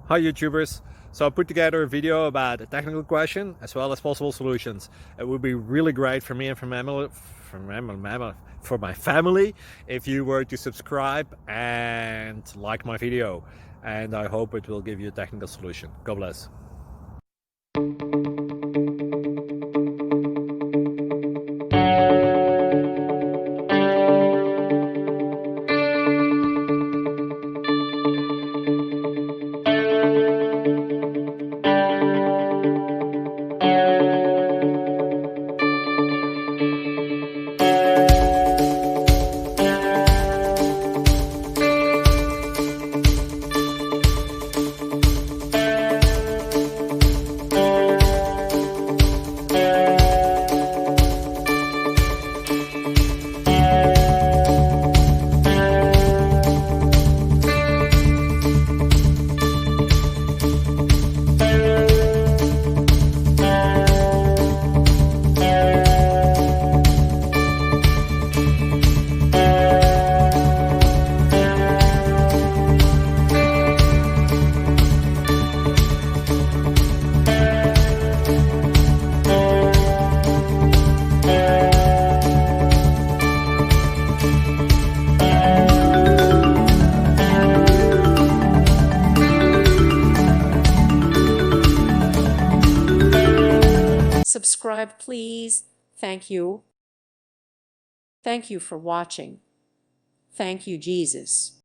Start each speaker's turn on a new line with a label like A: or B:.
A: Hi YouTubers! So I put together a video about a technical question as well as possible solutions. It would be really great for me and for my family if you were to subscribe and like my video, and I hope it will give you a technical solution. God bless.
B: Subscribe, please. Thank you. Thank you for watching. Thank you, Jesus.